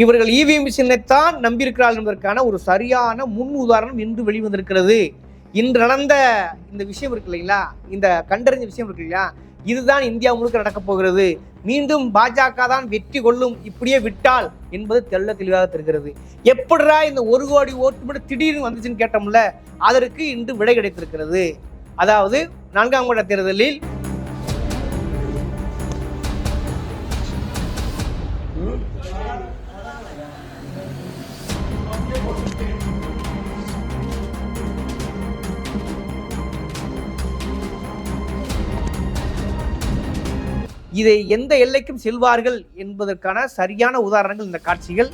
இவர்கள் இவிஎம் மிஷினைத்தான் நம்பியிருக்கிறார்கள் என்பதற்கான ஒரு சரியான முன் உதாரணம் இன்று வெளிவந்திருக்கிறது. இன்று நடந்த இந்த விஷயம் இருக்கு இல்லைங்களா, இந்த கண்டறிஞ்ச விஷயம் இருக்கு இல்லையா, இதுதான் இந்தியா முழுக்க நடக்கப் போகிறது. மீண்டும் பாஜக தான் வெற்றி கொள்ளும் இப்படியே விட்டால் என்பது தெள்ள தெளிவாக தெரிகிறது. எப்படிரா இந்த 1 கோடி ஓட்டு மட்டும் திடீர்னு வந்துச்சுன்னு கேட்டோம்ல, அதற்கு இன்று விடை கிடைத்திருக்கிறது. அதாவது 4ஆம் கட்ட தேர்தலில் இதை எந்த எல்லைக்கும் செல்வார்கள் என்பதற்கான சரியான உதாரணங்கள் இந்த காட்சிகள்.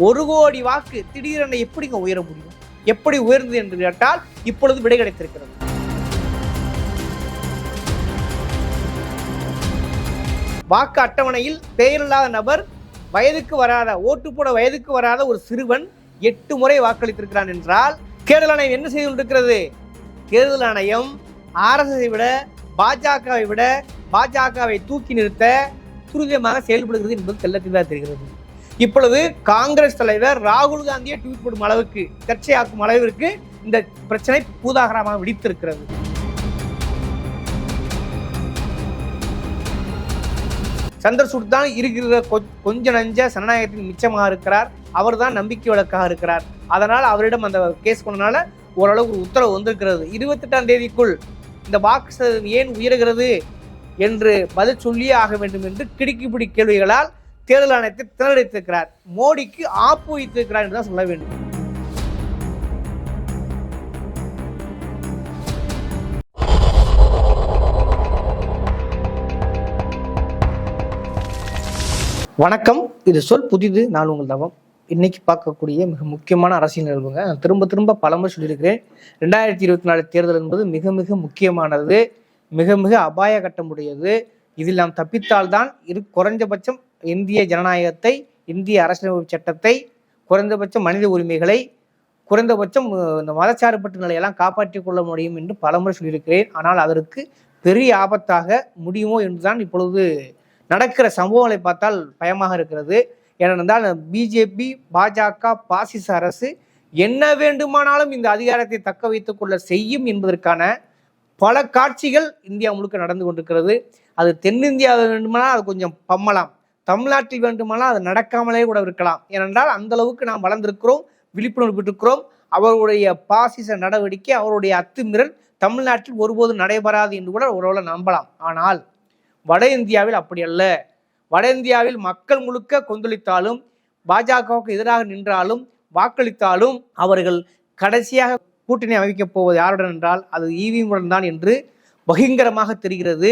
1 கோடி வாக்கு திடீரென எப்படிங்க உயர முடியும்? எப்படி உயர்ந்தது என்று கேட்டால் இப்பொழுது விடை கிடைத்திருக்கிறது. வாக்கு அட்டவணையில் பெயரில்லாத நபர், வயதுக்கு வராத, ஓட்டு போட வயதுக்கு வராத ஒரு சிறுவன் 8 முறை வாக்களித்திருக்கிறான் என்றால் தேர்தல் ஆணையம் என்ன செய்து கொண்டிருக்கிறது? தேர்தல் ஆணையம் RSSஐ விட, பாஜகவை விட, பாஜகவை தூக்கி நிறுத்த துரிதமாக செயல்படுகிறது என்பது தெள்ள தெளிவாக தெரிகிறது. இப்பொழுது காங்கிரஸ் தலைவர் ராகுல் காந்தியை ட்வீட் போடும் அளவுக்கு, சர்ச்சையாக்கும் அளவிற்கு இந்த பிரச்சனை பூதாகரமாக வெடித்திருக்கிறது. சந்திரசூட் தான் இருக்கிற கொஞ்ச நஞ்ச சனநாயகத்தின் மிச்சமாக இருக்கிறார். அவர் தான் நம்பிக்கை வழக்காக இருக்கிறார். அதனால் அவரிடம் அந்த கேஸ் கொண்டனால ஓரளவுக்கு ஒரு உத்தரவு வந்திருக்கிறது. 28ஆம் தேதிக்குள் இந்த வாக்கு சதவீதம் ஏன் உயர்கிறது என்று பதில் சொல்லியே ஆக வேண்டும் என்று கிடுக்கிப்பிடி கேள்விகளால் தேர்தல் ஆணையத்தை திணறடித்திருக்கிறார். மோடிக்கு ஆப்பு வைத்திருக்கிறார் என்று தான் சொல்ல வேண்டும். வணக்கம், இது சொல் புதிது, நான் உங்கள் தவம். இன்னைக்கு பார்க்கக்கூடிய மிக முக்கியமான அரசியல் நிகழ்வுங்க. நான் திரும்ப பலமுறை சொல்லியிருக்கிறேன். 2024 தேர்தல் என்பது மிக மிக முக்கியமானது, மிக மிக அபாய கட்டமுடையது. இதில் நாம் தப்பித்தால்தான் குறைஞ்சபட்சம் இந்திய ஜனநாயகத்தை, இந்திய அரசியலமைப்பு சட்டத்தை, குறைந்தபட்சம் மனித உரிமைகளை, குறைந்தபட்சம் இந்த மதச்சார்பற்ற நிலையெல்லாம் காப்பாற்றிக் கொள்ள முடியும் என்று பலமுறை சொல்லியிருக்கிறேன். ஆனால் அதற்கு பெரிய ஆபத்தாக முடியுமோ என்றுதான் இப்பொழுது நடக்கிற சம்பவங்களை பார்த்தால் பயமாக இருக்கிறது. ஏனென்றால் பிஜேபி, பாஜக, பாசிச அரசு என்ன வேண்டுமானாலும் இந்த அதிகாரத்தை தக்க வைத்துக் கொள்ள செய்யும் என்பதற்கான பல காட்சிகள் இந்தியா முழுக்க நடந்து கொண்டிருக்கிறது. அது தென்னிந்தியாவில் வேண்டுமானால் அது கொஞ்சம் பம்மலாம், தமிழ்நாட்டில் வேண்டுமானால் அது நடக்காமலே கூட இருக்கலாம். ஏனென்றால் அந்த அளவுக்கு நாம் வளர்ந்திருக்கிறோம், விழிப்புணர்வு பெற்றிருக்கிறோம். அவருடைய பாசிச நடவடிக்கை, அவருடைய அத்துமீறல் தமிழ்நாட்டில் ஒருபோதும் நடைபெறாது என்று கூட ஒருவேளை நம்பலாம். ஆனால் வட இந்தியாவில் அப்படி அல்ல. வட இந்தியாவில் மக்கள் முழுக்க கொந்தளித்தாலும், பாஜகவுக்கு எதிராக நின்றாலும், வாக்களித்தாலும் அவர்கள் கடைசியாக கூட்டணி அமைக்கப் போவது யாருடன் என்றால் அது இவிஎம்முடன் தான் என்று பகிங்கரமாக தெரிகிறது.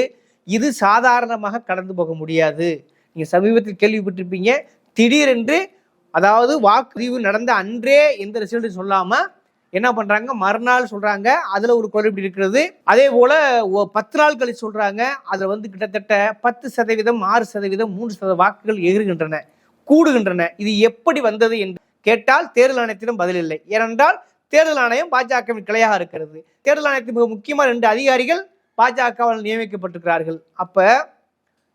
இது சாதாரணமாக கடந்து போக முடியாது. நீங்கள் சமீபத்தில் கேள்விப்பட்டிருப்பீங்க, திடீரென்று, அதாவது வாக்குப்பதிவு நடந்த அன்றே எந்த ரிசல்ட்டும் சொல்லாமல் என்ன பண்ணுறாங்க, மறுநாள் சொல்கிறாங்க அதில் ஒரு குறைபாடு இருக்கிறது. அதே போல் 10 நாள் கழிச்சு சொல்கிறாங்க அதில் கிட்டத்தட்ட 10%, 6%, 3% வாக்குகள் எகிறுகின்றன, கூடுகின்றன. இது எப்படி வந்தது என்று கேட்டால் தேர்தல் ஆணையத்திடம் பதில் இல்லை. ஏனென்றால் தேர்தல் ஆணையம் பாஜகவின் கிளையாக இருக்கிறது. தேர்தல் ஆணையத்தின் மிக முக்கியமான 2 அதிகாரிகள் பாஜகவால் நியமிக்கப்பட்டிருக்கிறார்கள். அப்போ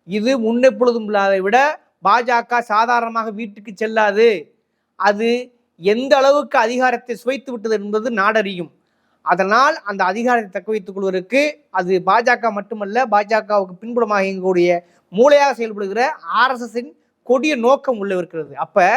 இது முன்னெப்பொழுதும் இல்லாத விட பாஜக சாதாரணமாக வீட்டுக்கு செல்லாது. அது எந்த அளவுக்கு அதிகாரத்தை சுவைத்து விட்டது என்பது நாடறியும். அதனால் அந்த அதிகாரத்தை தக்க வைத்துக் கொள்வதற்கு அது பாஜக மட்டுமல்ல, பாஜகவுக்கு பின்புலமாக இயங்கக்கூடிய மூளையாக செயல்படுகிற RSSின் கொடிய நோக்கம் உள்ள இருக்கிறது. அப்ப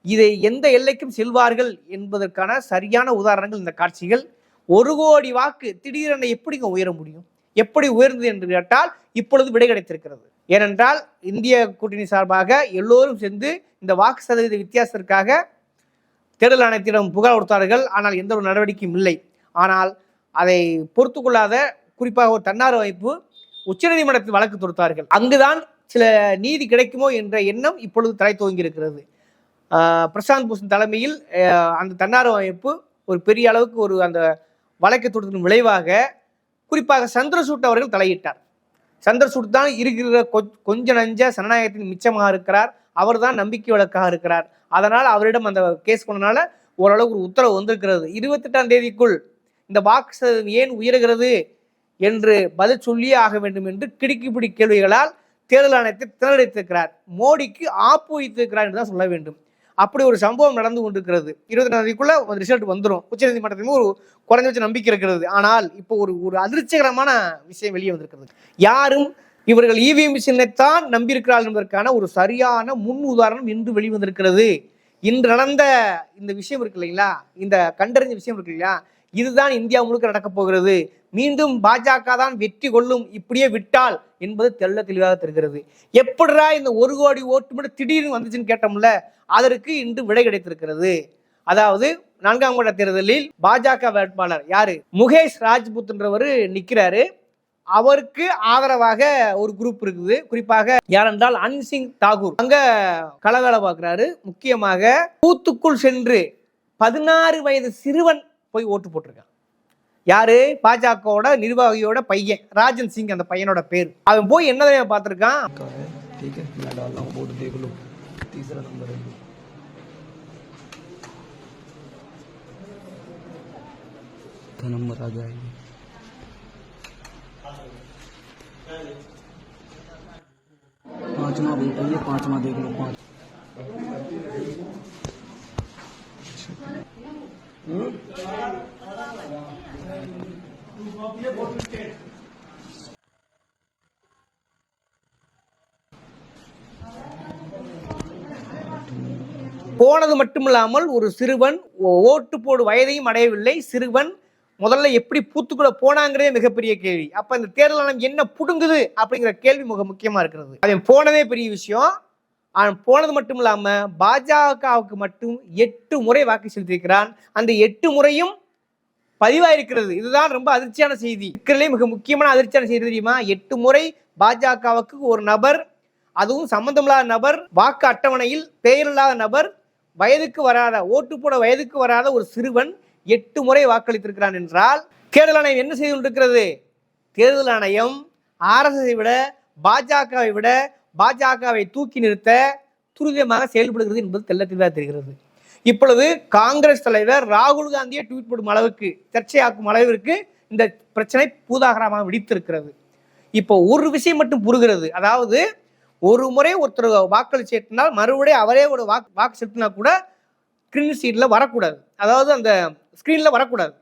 இதை எந்த எல்லைக்கும் செல்வார்கள் என்பதற்கான சரியான உதாரணங்கள் இந்த காட்சிகள். 1 கோடி வாக்கு திடீரென எப்படிங்க உயர முடியும்? எப்படி உயர்ந்தது என்று கேட்டால் இப்பொழுது விடை கிடைத்திருக்கிறது. ஏனென்றால் இந்திய கூட்டணி சார்பாக எல்லோரும் சேர்ந்து இந்த வாக்கு சதவீத வித்தியாசத்திற்காக தேர்தல் ஆணையத்திடம் புகார் கொடுத்தார்கள். ஆனால் எந்த ஒரு நடவடிக்கையும் இல்லை. ஆனால் அதை பொறுத்து கொள்ளாத குறிப்பாக ஒரு தன்னார்வ அமைப்பு உச்சநீதிமன்றத்தில் வழக்கு தொடுத்தார்கள். அங்குதான் சில நீதி கிடைக்குமோ என்ற எண்ணம் இப்பொழுது தலை துவங்கி இருக்கிறது. பிரசாந்த் பூஷன் தலைமையில் அந்த தன்னார்வ அமைப்பு ஒரு பெரிய அளவுக்கு ஒரு அந்த வழக்கு தொடுத்ததன் விளைவாக குறிப்பாக சந்திரசூட் அவர்கள் தலையிட்டார். சந்திரசூட் தான் இருக்கிற கொஞ்ச நஞ்ச சனநாயகத்தின் மிச்சமாக இருக்கிறார். அவர் தான் நம்பிக்கை வழக்காக இருக்கிறார். அதனால் அவரிடம் அந்த கேஸ் கொண்டனால ஓரளவுக்கு ஒரு உத்தரவு வந்திருக்கிறது. 28ஆம் தேதிக்குள் இந்த வாக்கு சதவீதம் ஏன் உயர்கிறது என்று பதில் சொல்லியே ஆக வேண்டும் என்று கிடுக்கிப்பிடி கேள்விகளால் தேர்தல் ஆணையத்தை திணறடித்திருக்கிறார். மோடிக்கு ஆப்பு வைத்திருக்கிறார் என்று தான் சொல்ல வேண்டும். அப்படி ஒரு சம்பவம் நடந்து கொண்டிருக்கிறது. 24 ரிசல்ட் வந்துடும். உச்சநீதிமன்றத்திலும் ஒரு குறைஞ்சபட்ச நம்பிக்கை இருக்கிறது. ஆனால் இப்போ ஒரு அதிர்ச்சிகரமான விஷயம் வெளியே வந்திருக்கிறது. யாரும் இவர்கள் இவிஎம் சின்னத்தான் நம்பியிருக்கிறார்கள் என்பதற்கான ஒரு சரியான முன் உதாரணம் இன்று வெளிவந்திருக்கிறது. இன்று நடந்த இந்த விஷயம் இருக்கு இல்லைங்களா, இந்த கண்டறிஞ்ச விஷயம் இருக்கு இல்லையா, இதுதான் இந்தியா முழுக்க நடக்கப் போகிறது. மீண்டும் பாஜக தான் வெற்றி கொள்ளும் இப்படியே விட்டால் என்பது தெள்ள தெளிவாக தெரிகிறது. எப்படிடா இந்த 1 கோடி ஓட்டு மட்டும் திடீர்னு வந்துச்சுன்னு கேட்டோம்ல, அதற்கு இன்று விடை கிடைத்திருக்கிறது. அதாவது 4ஆம் கட்ட தேர்தலில் பாஜக வேட்பாளர் யாரு, முகேஷ் ராஜ்புத்ன்றவர் நிக்கிறாரு. அவருக்கு ஆதரவாக ஒரு குரூப் இருக்குது. குறிப்பாக யாரென்றால் அன்சிங் தாகூர் அங்க களவேலை பார்க்கிறாரு. முக்கியமாக பூத்துக்குள் சென்று 16 வயது சிறுவன் போய் ஓட்டு போட்டிருக்கான். யாரு, பாஜகவோட நிர்வாகியோட பையன் ராஜன் சிங், அந்த பையனோட பேர். அவன் போய் என்ன பார்த்திருக்கான், नंबर आ जाएगी 5वां बेटा, ये 5वां देख लो 5। போனது மட்டுமில்லாமல் ஒரு சிறுவன் ஓட்டு போடு வயதையும் அடையவில்லை. சிறுவன் முதல்ல எப்படி பூத்துக்குள்ள போனாங்கிறதே மிகப்பெரிய கேள்வி. அப்ப இந்த தேர்தல் ஆணையம் என்ன புடுங்குது அப்படிங்கிற கேள்வி மிக முக்கியமா இருக்கிறது. அவன் போனதே பெரிய விஷயம். அவன் போனது மட்டும் இல்லாம பாஜகவுக்கு மட்டும் 8 முறை வாக்கு செலுத்தியிருக்கிறான். அந்த 8 முறையும் பதிவாயிருக்கிறது. இதுதான் ரொம்ப அதிர்ச்சியான செய்தி. இருக்கிறதுலே மிக முக்கியமான அதிர்ச்சியான செய்தி தெரியுமா, 8 முறை பாஜகவுக்கு ஒரு நபர், அதுவும் சம்பந்தமில்லாத நபர், வாக்கு அட்டவணையில் பெயரில்லாத நபர், வயதுக்கு வராத, ஓட்டு போட வயதுக்கு வராத ஒரு சிறுவன் 8 முறை வாக்களித்திருக்கிறான் என்றால் தேர்தல் ஆணையம் என்ன செய்து கொண்டிருக்கிறது? தேர்தல் ஆணையம் ஆர்எஸ்எஸை விட, பாஜகவை விட, பாஜகவை தூக்கி நிறுத்த துரிதமாக செயல்படுகிறது என்பது தெள்ள தெளிவாக தெரிகிறது. இப்பொழுது காங்கிரஸ் தலைவர் ராகுல் காந்தியை ட்வீட் போடும் அளவுக்கு, சர்ச்சையாக்கும் அளவிற்கு இந்த பிரச்சனை பூதாகரமாக வெடித்திருக்கிறது. இப்போ ஒரு விஷயம் மட்டும் புரிகிறது. அதாவது ஒரு முறை ஒருத்தர் வாக்களிச்சினால் மறுபடியும் அவரே ஒரு வாக்கு செலுத்தினா கூட ஸ்கிரீன் ஷீட்ல வரக்கூடாது, அதாவது அந்த ஸ்கிரீன்ல வரக்கூடாது.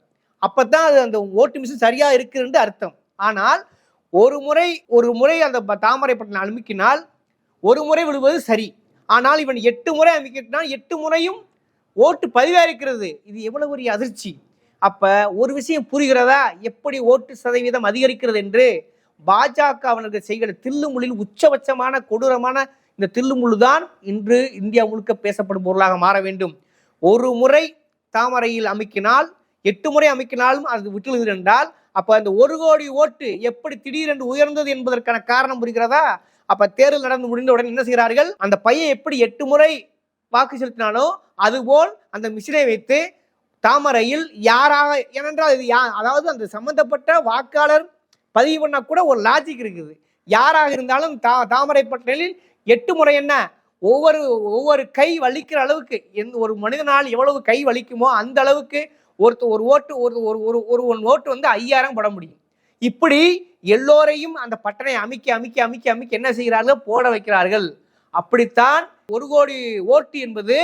அப்பதான் அது அந்த ஓட்டு மிஷின் சரியா இருக்குன்னு அர்த்தம். ஆனால் ஒரு முறை அந்த தாமரை பட்டனை அமுக்கினால் ஒரு முறை விடுவது சரி. ஆனால் இவன் 8 முறை அமுக்கிட்டான், 8 முறையும் ஓட்டு பதிவாயிருக்கிறது. இது எவ்வளவு ஒரு அதிர்ச்சி. அப்ப ஒரு விஷயம் புரிகிறதா, எப்படி ஓட்டு சதவீதம் அதிகரிக்கிறது என்று. பாஜக அவர்கள் செய்கிற தில்லுமுள்ளில் உச்சபட்சமான கொடூரமான இந்த தில்லுமுள்ளு தான் இன்று இந்தியா முழுக்க பேசப்படும் பொருளாக மாற வேண்டும். ஒரு முறை தாமரையில் அமுக்கினால் 8 முறை அமுக்கினாலும் அது விட்டுழுது என்றால், அப்ப அந்த 1 கோடி ஓட்டு எப்படி திடீரென்று உயர்ந்தது என்பதற்கான காரணம் புரிகிறதா? அப்ப தேர்தல் நடந்து முடிந்தவுடன் என்ன செய்கிறார்கள், அந்த பையன் எப்படி 8 முறை வாக்கு செலுத்தினானோ அதுபோல் அந்த மிஷினை வைத்து தாமரையில் யாராக, ஏனென்றால் இது அதாவது அந்த சம்பந்தப்பட்ட வாக்காளர் பதிவு பண்ணா கூட ஒரு லாஜிக் இருக்குது. யாராக இருந்தாலும் தாமரை பட்டலில் 8 முறை என்ன, ஒவ்வொரு கை வலிக்கிற அளவுக்கு, ஒரு மனிதனால் எவ்வளவு கை வலிக்குமோ அந்த அளவுக்கு ஒரு ஓட்டு வந்து 5000 போட முடியும். இப்படி எல்லோரையும் அந்த பட்டனை அமுக்கி என்ன செய்கிறார்கள், போட வைக்கிறார்கள். அப்படித்தான் 1 கோடி ஓட்டு என்பது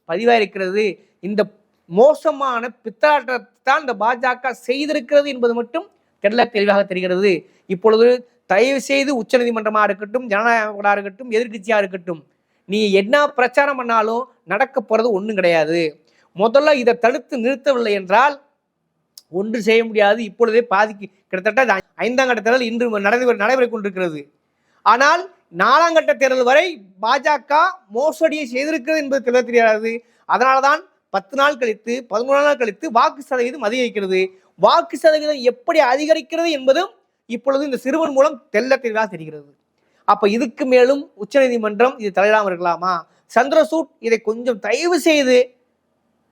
பதிவாயிருக்கிறது. இந்த மோசமான பித்தலாட்டத்தான் இந்த பாஜக செய்திருக்கிறது என்பது மட்டும் தெளிவாக தெரிகிறது. இப்பொழுது தயவு செய்து உச்சநீதிமன்றமாக இருக்கட்டும், ஜனநாயகமாக இருக்கட்டும், எதிர்கட்சியா இருக்கட்டும், நீ என்ன பிரச்சாரம் பண்ணாலும் நடக்க போறது ஒன்றும் கிடையாது. முதல்ல இதை தடுத்து நிறுத்தவில்லை என்றால் ஒன்று செய்ய முடியாது. இப்பொழுதே கிட்டத்தட்ட 5ஆம் கட்ட தேர்தல் இன்று நடைபெற கொண்டிருக்கிறது. ஆனால் 4ஆம் கட்ட தேர்தல் வரை பாஜக மோசடியை செய்திருக்கிறது என்பது தெரியாது. அதனால்தான் 10 நாள் கழித்து 11 நாள் கழித்து வாக்கு சதவீதம் அதிகரிக்கிறது. வாக்கு சதவீதம் எப்படி அதிகரிக்கிறது என்பதும் இப்பொழுது இந்த சிறுவன் மூலம் தெளிவாக தெரிகிறது. அப்ப இதுக்கு மேலும் உச்சநீதிமன்றம் இது தலையிடாமல் இருக்கலாமா? சந்திரசூட் இதை கொஞ்சம் தயவு செய்து,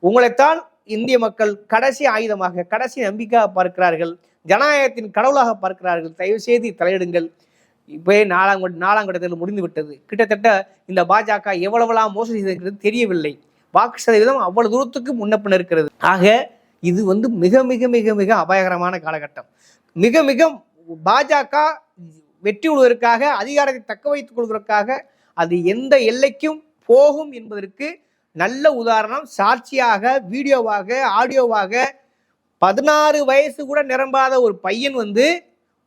உங்களைத்தான் இந்திய மக்கள் கடைசி ஆயுதமாக, கடைசி நம்பிக்கையாக பார்க்கிறார்கள், ஜனநாயகத்தின் கடவுளாக பார்க்கிறார்கள். தயவு செய்து தலையிடுங்கள். இப்போ 4ஆம் கட்டத்தில் முடிந்து விட்டது. கிட்டத்தட்ட இந்த பாஜக எவ்வளவெல்லாம் மோசடி செய்திருக்கிறது தெரியவில்லை. வாக்கு சதவீதம் அவ்வளவு தூரத்துக்கு முன்னப்பின் இருக்கிறது. ஆக இது வந்து மிக மிக மிக மிக அபாயகரமான காலகட்டம். மிக மிக பாஜக வெற்றி கொள்வதற்காக, அதிகாரத்தை தக்க வைத்துக் கொள்வதற்காக அது எந்த எல்லைக்கும் போகும் என்பதற்கு நல்ல உதாரணம், சாட்சியாக, வீடியோவாக, ஆடியோவாக 16 வயசு கூட நிரம்பாத ஒரு பையன் வந்து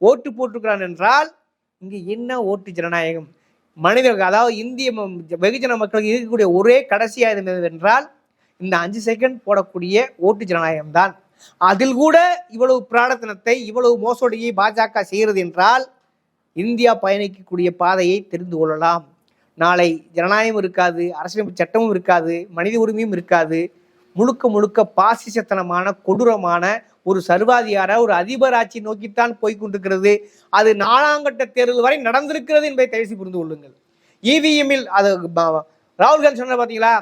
ஓட்டு போட்டிருக்கிறான் என்றால் இங்கு என்ன ஓட்டு ஜனநாயகம்? மனிதர்கள், அதாவது இந்திய வெகுஜன மக்களுக்கு இருக்கக்கூடிய ஒரே கடைசி ஆயுதம் என்றால் இந்த 5 செகண்ட் போடக்கூடிய ஓட்டு ஜனநாயகம் தான். அதில் கூட இவ்வளவு பிராடத்தனத்தை, இவ்வளவு மோசடியை பாஜக செய்கிறது என்றால் இந்தியா பயணிக்கக்கூடிய பாதையை தெரிந்து கொள்ளலாம். நாளை ஜனநாயகம் இருக்காது, அரசியலமைப்பு சட்டமும் இருக்காது, மனித உரிமையும் இருக்காது. முழுக்க முழுக்க பாசிசத்தனமான கொடூரமான ஒரு சர்வாதிகார ஒரு அதிபர் ஆட்சி நோக்கித்தான் போய்கொண்டிருக்கிறது. அது 4ஆம் கட்ட தேர்தல் வரை நடந்திருக்கிறது என்பதை தயவுசெய்து புரிந்து கொள்ளுங்கள். இவிஎம்மில் அது ராகுல் காந்தி சொன்ன பார்த்தீங்களா,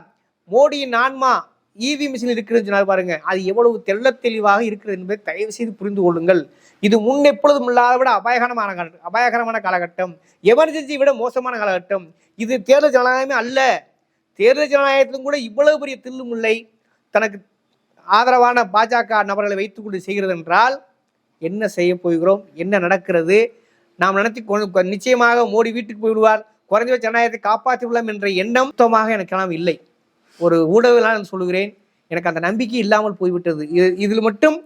மோடியின் ஆன்மா இவி மிஷின் இருக்கிறது சொன்னார் பாருங்க. அது எவ்வளவு தெள்ள தெளிவாக இருக்கிறது என்பதை தயவு செய்து புரிந்து கொள்ளுங்கள். இது முன் எப்பொழுதும் இல்லாத விட அபாயகரமான காலகட்டம், எமர்ஜென்சி விட மோசமான காலகட்டம். இது தேர்தல் ஜனநாயகமே அல்ல. தேர்தல் ஜனநாயகத்திலும் கூட இவ்வளவு பெரிய தில்லுமுல்லை தனக்கு ஆதரவான பாஜக நபர்களை வைத்துக் கொண்டு செய்கிறது என்றால் என்ன செய்ய போகிறோம், என்ன நடக்கிறது? நாம் நினைத்து நிச்சயமாக மோடி வீட்டுக்கு போய்விடுவார், குறைஞ்ச ஜனநாயகத்தை காப்பாற்றி விடலாம் என்ற எண்ணம் சுத்தமாக எனக்கெல்லாம் இல்லை. ஒரு ஊடகங்களால் சொல்லுகிறேன், எனக்கு அந்த நம்பிக்கை இல்லாமல் போய்விட்டது. இதில் மட்டும்,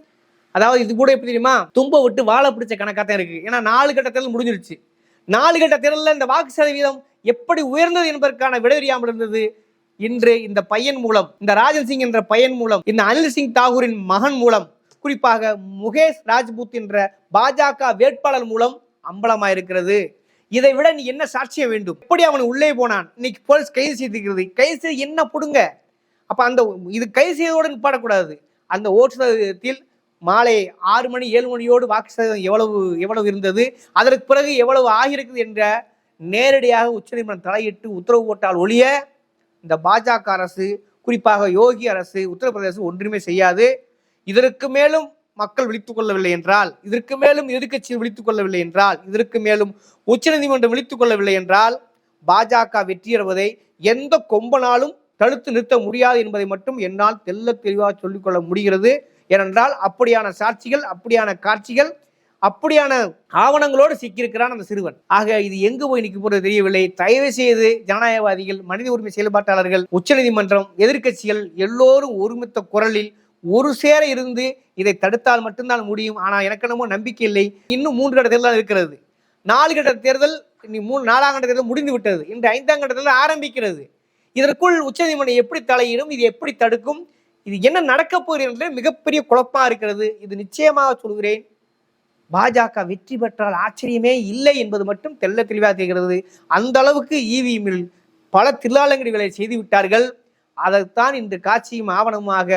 அதாவது இது கூட எப்படி தெரியுமா, தும்ப விட்டு வாழை பிடிச்ச கணக்காக இருக்கு. ஏன்னா 4 கட்ட தேர்தல் முடிஞ்சிருச்சு. 4 கட்ட தேர்தலில் இந்த வாக்கு சதவீதம் எப்படி உயர்ந்தது என்பதற்கான விடை தெரியாமல் இருந்தது. இன்று இந்த பையன் மூலம், இந்த ராஜன் சிங் என்ற பையன் மூலம், இந்த அனில் சிங் தாகூரின் மகன் மூலம், குறிப்பாக முகேஷ் ராஜ்புத் என்ற பாஜக வேட்பாளர் மூலம் அம்பலமாயிருக்கிறது. இதை விட நீ என்ன சாட்சியம் வேண்டும்? எப்படி அவன் உள்ளே போனான்? இன்னைக்கு போலீஸ் கைது செய்திருக்கிறது. கைது செய்து என்ன புடுங்க? அப்ப அந்த இது கைது செய்வதோடு நிப்பாடக்கூடாது. அந்த ஓட்டு சதவீதத்தில் மாலை 6 மணி 7 மணியோடு வாக்கு சதவீதம் எவ்வளவு இருந்தது, அதற்கு பிறகு எவ்வளவு ஆகியிருக்குது என்ற நேரடியாக உச்சநீதிமன்றம் தலையிட்டு உத்தரவு போட்டால் ஒழிய இந்த பாஜக அரசு, குறிப்பாக யோகி அரசு, உத்தரப்பிரதேசம் ஒன்றுமே செய்யாது. இதற்கு மேலும் மக்கள் விழித்துக் கொள்ளவில்லை என்றால், இதற்கு மேலும் எதிர்க்கட்சிகள் விழித்துக் கொள்ளவில்லை என்றால், இதற்கு மேலும் உச்சநீதிமன்றம் விழித்துக் கொள்ளவில்லை என்றால் பாஜக வெற்றியடைவதை எந்த கொம்பனாலும் தடுத்து நிறுத்த முடியாது என்பதை மட்டும் என்னால் தெல்ல தெளிவாக சொல்லிக்கொள்ள முடிகிறது. ஏனென்றால் அப்படியான சாட்சிகள், அப்படியான காட்சிகள், அப்படியான ஆவணங்களோடு சிக்கியிருக்கிறான் அந்த சிறுவன். ஆக இது எங்கு போய் நிற்க போறது தெரியவில்லை. தயவு செய்து ஜனநாயகவாதிகள், மனித உரிமை செயல்பாட்டாளர்கள், உச்சநீதிமன்றம், எதிர்க்கட்சிகள் எல்லோரும் ஒருமித்த குரலில் ஒரு சேர இருந்து இதை தடுத்தால் மட்டும்தான் முடியும். ஆனால் எனக்கு என்னமோ நம்பிக்கை இல்லை. இன்னும் 3 கட்ட தேர்தல் இருக்கிறது. 4 கட்ட தேர்தல், 4ஆம் கட்ட தேர்தல் முடிந்து விட்டது. இன்று 5ஆம் கட்ட தேர்தல் ஆரம்பிக்கிறது. இதற்குள் உச்சநீதிமன்றம் எப்படி தலையிடும், இது எப்படி தடுக்கும், இது என்ன நடக்க போகிறது என்று மிகப்பெரிய குழப்பமா இருக்கிறது. இது நிச்சயமாக சொல்கிறேன், பாஜக வெற்றி பெற்றால் ஆச்சரியமே இல்லை என்பது மட்டும் தெல்ல தெளிவாக தெரிகிறது. அந்த அளவுக்கு இவிஎம்மில் பல தில்லாலங்கடிகளை செய்து விட்டார்கள். அதைத்தான் இன்று காட்சியும் ஆவணமாக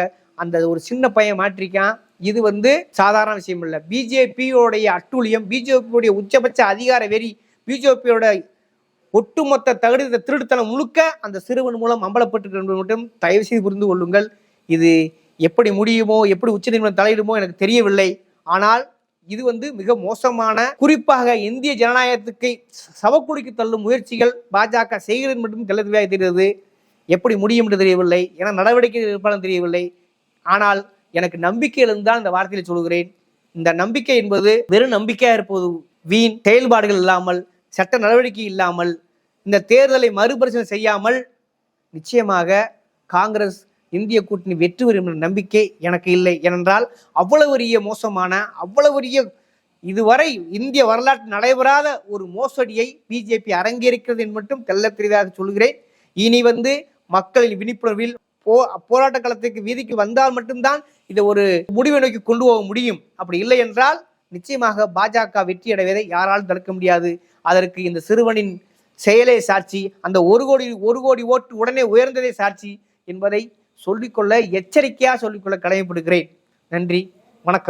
அந்த ஒரு சின்ன பையன் மாற்றிக்கான். இது சாதாரண விஷயம் இல்லை. பிஜேபியோடைய அட்டூழியம், பிஜேபியோடைய உச்சபட்ச அதிகார வெறி, பிஜேபியோட ஒட்டுமொத்த திருடுத்தனம் முழுக்க அந்த சிறுவன் மூலம் அம்பலப்பட்டு என்பது மட்டும் தயவு செய்து புரிந்து கொள்ளுங்கள். இது எப்படி முடியுமோ, எப்படி உச்சநீதிமன்றம் தலையிடுமோ எனக்கு தெரியவில்லை. ஆனால் இது மிக மோசமான, குறிப்பாக இந்திய ஜனநாயகத்துக்கு சவக்குடிக்கு தள்ளும் முயற்சிகள் பாஜக செய்கிறது மட்டும் தெளிவாக தெரிகிறது. எப்படி முடியும் என்று தெரியவில்லை, ஏன்னா நடவடிக்கை இருப்பாலும் தெரியவில்லை. ஆனால் எனக்கு நம்பிக்கையிலிருந்தான் இந்த வார்த்தையை சொல்கிறேன். இந்த நம்பிக்கை என்பது வெறும் நம்பிக்கையா இருப்பது வீண். செயல்பாடுகள் இல்லாமல், சட்ட நடவடிக்கை இல்லாமல், இந்த தேர்தலை மறுபரிசீலனை செய்யாமல் நிச்சயமாக காங்கிரஸ் இந்திய கூட்டணி வெற்றி பெறும் என்ற நம்பிக்கை எனக்கு இல்லை. ஏனென்றால் அவ்வளவு பெரிய மோசமான, அவ்வளவு பெரிய இதுவரை இந்திய வரலாற்று நடைபெறாத ஒரு மோசடியை பிஜேபி அரங்கேறிக்கிறது என்று மட்டும் தெல்ல தெளிவாக சொல்கிறேன். இனி மக்களின் விழிப்புணர்வில் போராட்ட களத்துக்கு வீதிக்கு வந்தால் மட்டும்தான் இதை ஒரு முடிவை நோக்கி கொண்டு போக முடியும். அப்படி இல்லை என்றால் நிச்சயமாக பாஜக வெற்றி அடைவதை யாராலும் தடுக்க முடியாது. அதற்கு இந்த சிறுவனின் செயலே சாட்சி. அந்த 1 கோடி ஓட்டு உடனே உயர்ந்ததே சாட்சி என்பதை சொல்லிக்கொள்ள, எச்சரிக்கையாக சொல்லிக்கொள்ள கடமைப்படுகிறேன். நன்றி, வணக்கம்.